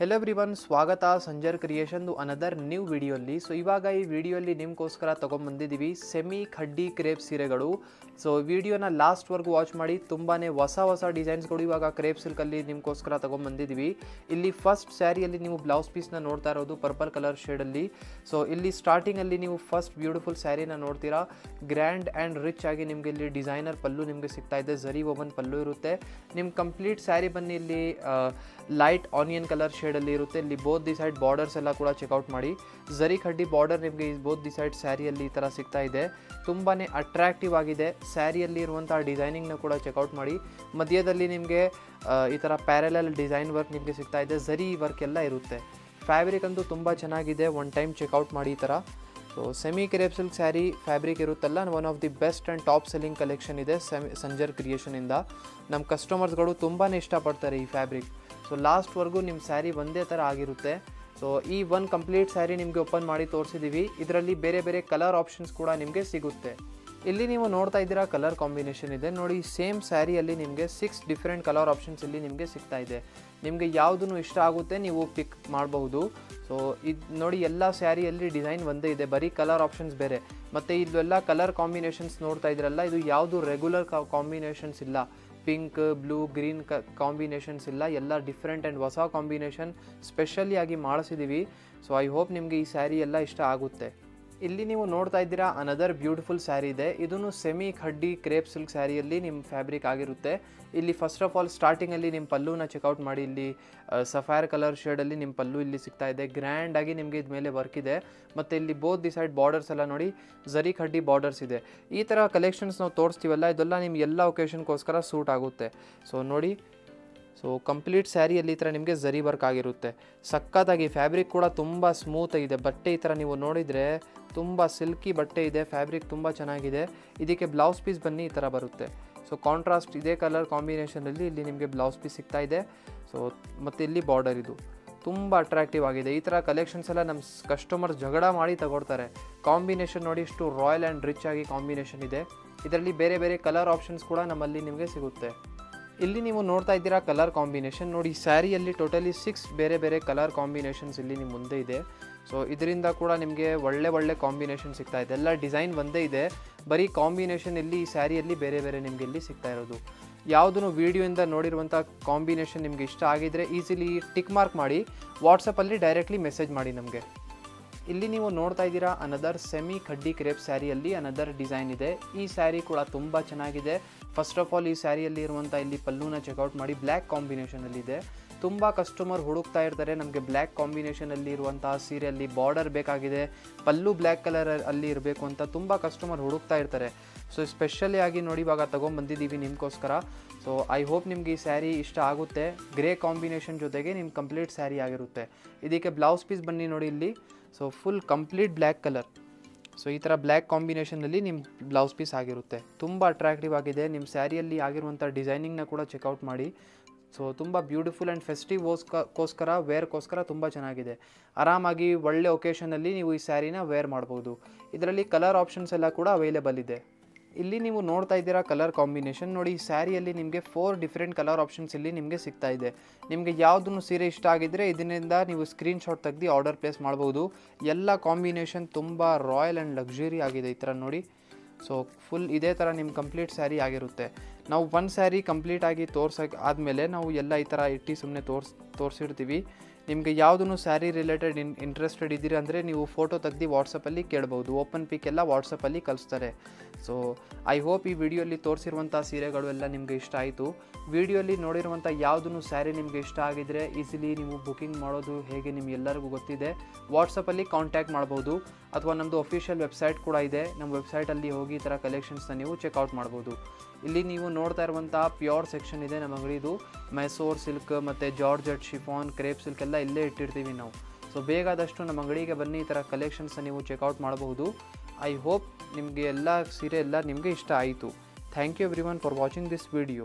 Hello everyone, ಸ್ವಾಗತ Sanjar ಕ್ರಿಯೇಷನ್ದು another new ವಿಡಿಯೋಲ್ಲಿ. So ಇವಾಗ ಈ ವಿಡಿಯೋಲ್ಲಿ ನಿಮಗೋಸ್ಕರ ತೊಗೊಂಬಂದಿದ್ದೀವಿ ಸೆಮಿ ಖಡ್ಡಿ ಕ್ರೇಪ್ ಸೀರೆಗಳು. ಸೊ ವಿಡಿಯೋನ ಲಾಸ್ಟ್ವರೆಗೂ ವಾಚ್ ಮಾಡಿ. ತುಂಬಾ ಹೊಸ ಡಿಸೈನ್ಸ್ಗಳು ಇವಾಗ ಕ್ರೇಪ್ ಸಿಲ್ಕಲ್ಲಿ ನಿಮಗೋಸ್ಕರ ತೊಗೊಂಬಂದಿದ್ದೀವಿ. ಇಲ್ಲಿ ಫಸ್ಟ್ ಸ್ಯಾರಿಯಲ್ಲಿ ನೀವು ಬ್ಲೌಸ್ ಪೀಸ್ನ ನೋಡ್ತಾ ಇರೋದು ಪರ್ಪಲ್ ಕಲರ್ ಶೇಡಲ್ಲಿ. ಸೊ ಇಲ್ಲಿ ಸ್ಟಾರ್ಟಿಂಗಲ್ಲಿ ನೀವು ಫಸ್ಟ್ ಬ್ಯೂಟಿಫುಲ್ ಸ್ಯಾರಿನ ನೋಡ್ತೀರಾ. ಗ್ರ್ಯಾಂಡ್ ಆ್ಯಂಡ್ ರಿಚ್ ಆಗಿ ನಿಮಗೆ ಇಲ್ಲಿ ಡಿಸೈನರ್ ಪಲ್ಲು ನಿಮಗೆ ಸಿಗ್ತಾ ಇದೆ. ಝರಿ ಓವನ್ ಪಲ್ಲು ಇರುತ್ತೆ. ನಿಮ್ಮ ಕಂಪ್ಲೀಟ್ ಸ್ಯಾರಿ ಬನ್ನಿ ಇಲ್ಲಿ ಲೈಟ್ ಆನಿಯನ್ ಕಲರ್ ಶೇಡಲ್ಲಿ ಇರುತ್ತೆ. ಇಲ್ಲಿ ಬೋತ್ ದಿ ಸೈಡ್ ಬಾರ್ಡರ್ಸ್ ಎಲ್ಲ ಕೂಡ ಚೆಕ್ಔಟ್ ಮಾಡಿ. ಝರಿ ಖಡ್ಡಿ ಬಾರ್ಡರ್ ನಿಮಗೆ ಬೋತ್ ದಿ ಸೈಡ್ ಸ್ಯಾರಿಯಲ್ಲಿ ಈ ಥರ ಸಿಗ್ತಾ ಇದೆ. ತುಂಬಾ ಅಟ್ರಾಕ್ಟಿವ್ ಆಗಿದೆ. ಸ್ಯಾರಿಯಲ್ಲಿ ಇರುವಂಥ ಡಿಸೈನಿಂಗ್ನ ಕೂಡ ಚೆಕ್ಔಟ್ ಮಾಡಿ. ಮಧ್ಯದಲ್ಲಿ ನಿಮಗೆ ಈ ಥರ ಪ್ಯಾರಲಲ್ ಡಿಸೈನ್ ವರ್ಕ್ ನಿಮಗೆ ಸಿಗ್ತಾ ಇದೆ. ಝರಿ ವರ್ಕ್ ಎಲ್ಲ ಇರುತ್ತೆ. ಫ್ಯಾಬ್ರಿಕ್ ಅಂತೂ ತುಂಬ ಚೆನ್ನಾಗಿದೆ. ಒನ್ ಟೈಮ್ ಚೆಕ್ಔಟ್ ಮಾಡಿ ಈ ಥರ. So semi crepe silk sari fabric ಇರುತ್ತಲ್ಲ, one of the best and top selling collection ಇದೆ ಸಂಜರ್ ಕ್ರಿಯೇಷನಿಂದ. ನಮ್ಮ ಕಸ್ಟಮರ್ಸ್ಗಳು ತುಂಬಾ ಇಷ್ಟಪಡ್ತಾರೆ ಈ ಫ್ಯಾಬ್ರಿಕ್. ಸೊ ಲಾಸ್ಟ್ವರೆಗೂ ನಿಮ್ಮ ಸ್ಯಾರಿ ಒಂದೇ ಥರ ಆಗಿರುತ್ತೆ. ಸೊ ಈ ಒಂದು ಕಂಪ್ಲೀಟ್ ಸ್ಯಾರಿ ನಿಮಗೆ ಓಪನ್ ಮಾಡಿ ತೋರಿಸಿದ್ದೀವಿ. ಇದರಲ್ಲಿ ಬೇರೆ ಬೇರೆ ಕಲರ್ ಆಪ್ಷನ್ಸ್ ಕೂಡ ನಿಮಗೆ ಸಿಗುತ್ತೆ. ಇಲ್ಲಿ ನೀವು ನೋಡ್ತಾ ಇದ್ದೀರಾ ಕಲರ್ ಕಾಂಬಿನೇಷನ್ ಇದೆ ನೋಡಿ. ಸೇಮ್ ಸ್ಯಾರಿಯಲ್ಲಿ ನಿಮಗೆ 6 ಡಿಫ್ರೆಂಟ್ ಕಲರ್ ಆಪ್ಷನ್ಸ್ ಇಲ್ಲಿ ನಿಮಗೆ ಸಿಗ್ತಾ ಇದೆ. ನಿಮಗೆ ಯಾವುದೂ ಇಷ್ಟ ಆಗುತ್ತೆ ನೀವು ಪಿಕ್ ಮಾಡಬಹುದು. ಸೊ ಇದು ನೋಡಿ, ಎಲ್ಲ ಸ್ಯಾರಿಯಲ್ಲಿ ಡಿಸೈನ್ ಒಂದೇ ಇದೆ, ಬರೀ ಕಲರ್ ಆಪ್ಷನ್ಸ್ ಬೇರೆ. ಮತ್ತು ಇಲ್ಲೆಲ್ಲ ಕಲರ್ ಕಾಂಬಿನೇಷನ್ಸ್ ನೋಡ್ತಾ ಇದ್ದೀರಲ್ಲ, ಇದು ಯಾವುದು ರೆಗ್ಯುಲರ್ ಕಾಂಬಿನೇಷನ್ಸ್ ಇಲ್ಲ. ಪಿಂಕ್, ಬ್ಲೂ, ಗ್ರೀನ್ ಕಾಂಬಿನೇಷನ್ಸ್ ಇಲ್ಲ. ಎಲ್ಲ ಡಿಫ್ರೆಂಟ್ ಆ್ಯಂಡ್ ಹೊಸ ಕಾಂಬಿನೇಷನ್ ಸ್ಪೆಷಲಿ ಆಗಿ ಮಾಡಿಸಿದ್ದೀವಿ. ಸೊ ಐ ಹೋಪ್ ನಿಮಗೆ ಈ ಸ್ಯಾರಿ ಎಲ್ಲ ಇಷ್ಟ ಆಗುತ್ತೆ. ಇಲ್ಲಿ ನೀವು ನೋಡ್ತಾ ಇದ್ದೀರಾ ಅನದರ್ ಬ್ಯೂಟಿಫುಲ್ ಸ್ಯಾರಿ ಇದೆ. ಇದನ್ನು ಸೆಮಿ ಖಡ್ಡಿ ಕ್ರೇಪ್ ಸಿಲ್ಕ್ ಸ್ಯಾರಿಯಲ್ಲಿ ನಿಮ್ಮ ಫ್ಯಾಬ್ರಿಕ್ ಆಗಿರುತ್ತೆ. ಇಲ್ಲಿ ಫಸ್ಟ್ ಆಫ್ ಆಲ್ ಸ್ಟಾರ್ಟಿಂಗಲ್ಲಿ ನಿಮ್ಮ ಪಲ್ಲುನ ಚೆಕ್ಔಟ್ ಮಾಡಿ. ಇಲ್ಲಿ ಸಫೈರ್ ಕಲರ್ ಶೇಡಲ್ಲಿ ನಿಮ್ಮ ಪಲ್ಲು ಇಲ್ಲಿ ಸಿಗ್ತಾ ಇದೆ. ಗ್ರ್ಯಾಂಡಾಗಿ ನಿಮಗೆ ಇದ ಮೇಲೆ ವರ್ಕ್ ಇದೆ. ಮತ್ತು ಇಲ್ಲಿ ಬೋತ್ ದಿ ಸೈಡ್ ಬಾರ್ಡರ್ಸ್ ಎಲ್ಲ ನೋಡಿ, ಝರಿ ಖಡ್ಡಿ ಬಾರ್ಡರ್ಸ್ ಇದೆ. ಈ ಥರ ಕಲೆಕ್ಷನ್ಸ್ ನಾವು ತೋರಿಸ್ತೀವಲ್ಲ, ಇದೆಲ್ಲ ನಿಮ್ಮ ಎಲ್ಲ ಒಕೇಶನ್ಗೋಸ್ಕರ ಸೂಟ್ ಆಗುತ್ತೆ. ಸೊ ನೋಡಿ, ಸೊ ಕಂಪ್ಲೀಟ್ ಸ್ಯಾರಿಯಲ್ಲಿ ಈ ಥರ ನಿಮಗೆ ಝರಿ ವರ್ಕ್ ಆಗಿರುತ್ತೆ. ಸಖತ್ತಾಗಿ ಫ್ಯಾಬ್ರಿಕ್ ಕೂಡ ತುಂಬ ಸ್ಮೂತ್ ಇದೆ. ಬಟ್ಟೆ ಈ ಥರ ನೀವು ನೋಡಿದರೆ ತುಂಬ ಸಿಲ್ಕಿ ಬಟ್ಟೆ ಇದೆ. ಫ್ಯಾಬ್ರಿಕ್ ತುಂಬ ಚೆನ್ನಾಗಿದೆ. ಇದಕ್ಕೆ ಬ್ಲೌಸ್ ಪೀಸ್ ಬನ್ನಿ ಈ ಥರ ಬರುತ್ತೆ. ಸೊ ಕಾಂಟ್ರಾಸ್ಟ್ ಇದೇ ಕಲರ್ ಕಾಂಬಿನೇಷನಲ್ಲಿ ಇಲ್ಲಿ ನಿಮಗೆ ಬ್ಲೌಸ್ ಪೀಸ್ ಸಿಗ್ತಾ ಇದೆ. ಸೊ ಮತ್ತು ಇಲ್ಲಿ ಬಾರ್ಡರ್ ಇದು ತುಂಬ ಅಟ್ರಾಕ್ಟಿವ್ ಆಗಿದೆ. ಈ ಥರ ಕಲೆಕ್ಷನ್ಸ್ ಎಲ್ಲ ನಮ್ಮ ಕಸ್ಟಮರ್ಸ್ ಜಗಳ ಮಾಡಿ ತಗೊಳ್ತಾರೆ. ಕಾಂಬಿನೇಷನ್ ನೋಡಿ, ಇಷ್ಟು ರಾಯಲ್ ಆ್ಯಂಡ್ ರಿಚ್ ಆಗಿ ಕಾಂಬಿನೇಷನ್ ಇದೆ. ಇದರಲ್ಲಿ ಬೇರೆ ಬೇರೆ ಕಲರ್ ಆಪ್ಷನ್ಸ್ ಕೂಡ ನಮ್ಮಲ್ಲಿ ನಿಮಗೆ ಸಿಗುತ್ತೆ. ಇಲ್ಲಿ ನೀವು ನೋಡ್ತಾ ಇದ್ದೀರಾ ಕಲರ್ ಕಾಂಬಿನೇಷನ್ ನೋಡಿ. ಸ್ಯಾರಿಯಲ್ಲಿ ಟೋಟಲಿ 6 ಬೇರೆ ಬೇರೆ ಕಲರ್ ಕಾಂಬಿನೇಷನ್ಸ್ ಇಲ್ಲಿ ನಿಮ್ಮ ಮುಂದೆ ಇದೆ. ಸೊ ಇದರಿಂದ ಕೂಡ ನಿಮಗೆ ಒಳ್ಳೆ ಕಾಂಬಿನೇಷನ್ ಸಿಗ್ತಾ ಇದೆ. ಎಲ್ಲ ಡಿಸೈನ್ ಒಂದೇ ಇದೆ, ಬರೀ ಕಾಂಬಿನೇಷನ್ ಇಲ್ಲಿ ಈ ಸ್ಯಾರಿಯಲ್ಲಿ ಬೇರೆ ಬೇರೆ ನಿಮಗೆ ಇಲ್ಲಿ ಸಿಗ್ತಾ ಇರೋದು. ಯಾವುದೂ ವೀಡಿಯೋಯಿಂದ ನೋಡಿರುವಂಥ ಕಾಂಬಿನೇಷನ್ ನಿಮಗೆ ಇಷ್ಟ ಆಗಿದರೆ ಈಸಿಲಿ ಟಿಕ್ ಮಾರ್ಕ್ ಮಾಡಿ, ವಾಟ್ಸಪ್ಪಲ್ಲಿ ಡೈರೆಕ್ಟ್ಲಿ ಮೆಸೇಜ್ ಮಾಡಿ ನಮಗೆ. ಇಲ್ಲಿ ನೀವು ನೋಡ್ತಾ ಇದ್ದೀರಾ ಅನದರ್ ಸೆಮಿ ಖಡ್ಡಿ ಕ್ರೇಪ್ ಸ್ಯಾರಿಯಲ್ಲಿ ಅನದರ್ ಡಿಸೈನ್ ಇದೆ. ಈ ಸ್ಯಾರಿ ಕೂಡ ತುಂಬ ಚೆನ್ನಾಗಿದೆ. ಫಸ್ಟ್ ಆಫ್ ಆಲ್ ಈ ಸ್ಯಾರಿಯಲ್ಲಿ ಇರುವಂಥ ಇಲ್ಲಿ ಪಲ್ಲುನ ಚೆಕ್ಔಟ್ ಮಾಡಿ. ಬ್ಲ್ಯಾಕ್ ಕಾಂಬಿನೇಷನಲ್ಲಿದೆ. ತುಂಬ ಕಸ್ಟಮರ್ ಹುಡುಕ್ತಾ ಇರ್ತಾರೆ, ನಮಗೆ ಬ್ಲ್ಯಾಕ್ ಕಾಂಬಿನೇಷನಲ್ಲಿ ಇರುವಂತಹ ಸೀರೆಯಲ್ಲಿ ಬಾರ್ಡರ್ ಬೇಕಾಗಿದೆ, ಪಲ್ಲು ಬ್ಲ್ಯಾಕ್ ಕಲರ್ ಅಲ್ಲಿ ಇರಬೇಕು ಅಂತ ತುಂಬ ಕಸ್ಟಮರ್ ಹುಡುಕ್ತಾ ಇರ್ತಾರೆ. ಸೊ ಸ್ಪೆಷಲಿ ಆಗಿ ನೋಡಿ ಇವಾಗ ತೊಗೊಂಬಂದಿದ್ದೀವಿ ನಿಮಗೋಸ್ಕರ. ಸೊ ಐ ಹೋಪ್ ನಿಮಗೆ ಈ ಸ್ಯಾರಿ ಇಷ್ಟ ಆಗುತ್ತೆ. ಗ್ರೇ ಕಾಂಬಿನೇಷನ್ ಜೊತೆಗೆ ನಿಮ್ಮ ಕಂಪ್ಲೀಟ್ ಸ್ಯಾರಿ ಆಗಿರುತ್ತೆ. ಇದಕ್ಕೆ ಬ್ಲೌಸ್ ಪೀಸ್ ಬನ್ನಿ ನೋಡಿ ಇಲ್ಲಿ. So full complete black colour. So ಈ ಥರ ಬ್ಲ್ಯಾಕ್ ಕಾಂಬಿನೇಷನಲ್ಲಿ ನಿಮ್ಮ ಬ್ಲೌಸ್ ಪೀಸ್ ಆಗಿರುತ್ತೆ. ತುಂಬ ಅಟ್ರಾಕ್ಟಿವ್ ಆಗಿದೆ. ನಿಮ್ಮ ಸ್ಯಾರಿಯಲ್ಲಿ ಆಗಿರುವಂಥ ಡಿಸೈನಿಂಗ್ನ ಕೂಡ ಚೆಕ್ಔಟ್ ಮಾಡಿ. ಸೊ ತುಂಬ ಬ್ಯೂಟಿಫುಲ್ ಆ್ಯಂಡ್ ಫೆಸ್ಟಿವ್ಗೋಸ್ಕರ ವೇರ್ಗೋಸ್ಕರ ತುಂಬ ಚೆನ್ನಾಗಿದೆ. ಆರಾಮಾಗಿ ಒಳ್ಳೆ ಒಕೇಶನಲ್ಲಿ ನೀವು ಈ ಸ್ಯಾರಿನ ವೇರ್ ಮಾಡ್ಬೋದು. ಇದರಲ್ಲಿ ಕಲರ್ ಆಪ್ಷನ್ಸ್ ಎಲ್ಲ ಕೂಡ ಅವೈಲೇಬಲ್ ಇದೆ. ಇಲ್ಲಿ ನೀವು ನೋಡ್ತಾ ಇದ್ದೀರಾ ಕಲರ್ ಕಾಂಬಿನೇಷನ್ ನೋಡಿ. ಸ್ಯಾರಿಯಲ್ಲಿ ನಿಮಗೆ 4 ಡಿಫ್ರೆಂಟ್ ಕಲರ್ ಆಪ್ಷನ್ಸ್ ಇಲ್ಲಿ ನಿಮಗೆ ಸಿಗ್ತಾ ಇದೆ. ನಿಮಗೆ ಯಾವುದನ್ನು ಸೀರೆ ಇಷ್ಟ ಆಗಿದ್ದರೆ ಇದರಿಂದ ನೀವು ಸ್ಕ್ರೀನ್ಶಾಟ್ ತೆಗೆದು ಆರ್ಡರ್ ಪ್ಲೇಸ್ ಮಾಡ್ಬೋದು. ಎಲ್ಲ ಕಾಂಬಿನೇಷನ್ ತುಂಬ ರಾಯಲ್ ಆ್ಯಂಡ್ ಲಕ್ಸುರಿ ಆಗಿದೆ. ಈ ಥರ ನೋಡಿ. ಸೊ ಫುಲ್ ಇದೇ ಥರ ನಿಮ್ಮ ಕಂಪ್ಲೀಟ್ ಸ್ಯಾರಿ ಆಗಿರುತ್ತೆ. ನಾವು ಒಂದು ಸ್ಯಾರಿ ಕಂಪ್ಲೀಟ್ ಆಗಿ ಆದಮೇಲೆ ನಾವು ಎಲ್ಲ ಈ ಥರ ಇಟ್ಟು ಸುಮ್ಮನೆ ತೋರಿಸಿರ್ತೀವಿ. ನಿಮಗೆ ಯಾವುದೂ ಸ್ಯಾರಿ ರಿಲೇಟೆಡ್ ಇಂಟ್ರೆಸ್ಟೆಡ್ ಇದ್ದೀರಿ ಅಂದರೆ ನೀವು ಫೋಟೋ ತೆಗೆದು ವಾಟ್ಸಪ್ಪಲ್ಲಿ ಕೇಳ್ಬೋದು. ಓಪನ್ ಪಿಕ್ ಎಲ್ಲ ವಾಟ್ಸಪ್ಪಲ್ಲಿ ಕಳಿಸ್ತಾರೆ. ಸೊ ಐ ಹೋಪ್ ಈ ವಿಡಿಯೋಲಿ ತೋರಿಸಿರುವಂಥ ಸೀರೆಗಳು ಎಲ್ಲ ನಿಮಗೆ ಇಷ್ಟ ಆಯಿತು. ವಿಡಿಯೋಲಿ ನೋಡಿರುವಂಥ ಯಾವುದೂ ಸ್ಯಾರಿ ನಿಮಗೆ ಇಷ್ಟ ಆಗಿದ್ದರೆ ಈಸಿಲಿ ನೀವು ಬುಕಿಂಗ್ ಮಾಡೋದು ಹೇಗೆ ನಿಮಗೆಲ್ಲರಿಗೂ ಗೊತ್ತಿದೆ. ವಾಟ್ಸಪ್ಪಲ್ಲಿ ಕಾಂಟ್ಯಾಕ್ಟ್ ಮಾಡ್ಬೋದು, ಅಥವಾ ನಮ್ಮದು ಅಫಿಷಿಯಲ್ ವೆಬ್ಸೈಟ್ ಕೂಡ ಇದೆ. ನಮ್ಮ ವೆಬ್ಸೈಟಲ್ಲಿ ಹೋಗಿ ಈ ಥರ ಕಲೆಕ್ಷನ್ಸ್ನ ನೀವು ಚೆಕ್ಔಟ್ ಮಾಡ್ಬೋದು. ಇಲ್ಲಿ ನೀವು ನೋಡ್ತಾ ಇರುವಂಥ ಪ್ಯೂರ್ ಸೆಕ್ಷನ್ ಇದೆ ನಮ್ಮ ಅಂಗಡಿದು. ಮೈಸೂರು ಸಿಲ್ಕ್ ಮತ್ತು ಜಾರ್ಜೆಟ್, ಶಿಫಾನ್, ಕ್ರೇಪ್ ಸಿಲ್ಕ್ ಎಲ್ಲ ಇಲ್ಲೇ ಇಟ್ಟಿರ್ತೀವಿ ನಾವು. ಸೊ ಬೇಕಾದಷ್ಟು ನಮ್ಮ ಅಂಗಡಿಗೆ ಬನ್ನಿ, ಈ ಥರ ಕಲೆಕ್ಷನ್ಸ್ನ ನೀವು ಚೆಕ್ಔಟ್ ಮಾಡಬಹುದು. ಐ ಹೋಪ್ ನಿಮಗೆ ಎಲ್ಲ ಸೀರೆ ಎಲ್ಲ ನಿಮಗೆ ಇಷ್ಟ ಆಯಿತು. Thank you everyone for watching this video.